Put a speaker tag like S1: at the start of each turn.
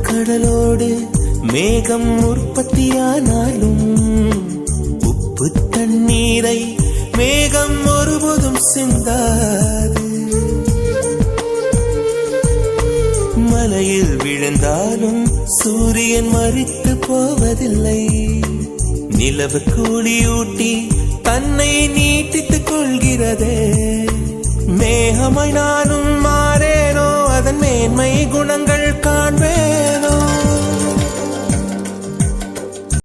S1: கடலோடு மேகம் உற்பத்தியானாலும் உப்பு தண்ணீரை மேகம் ஒருபோதும் சிந்தாது. மலையில் விழுந்தாலும் சூரியன் மரித்து போவதில்லை. நிலவு கூலியூட்டி தன்னை நீட்டித்துக் கொள்கிறதே. மேகமாய் நானும் மாறேனோ, அதன் மேன்மை குணங்கள் காண்பேனோ.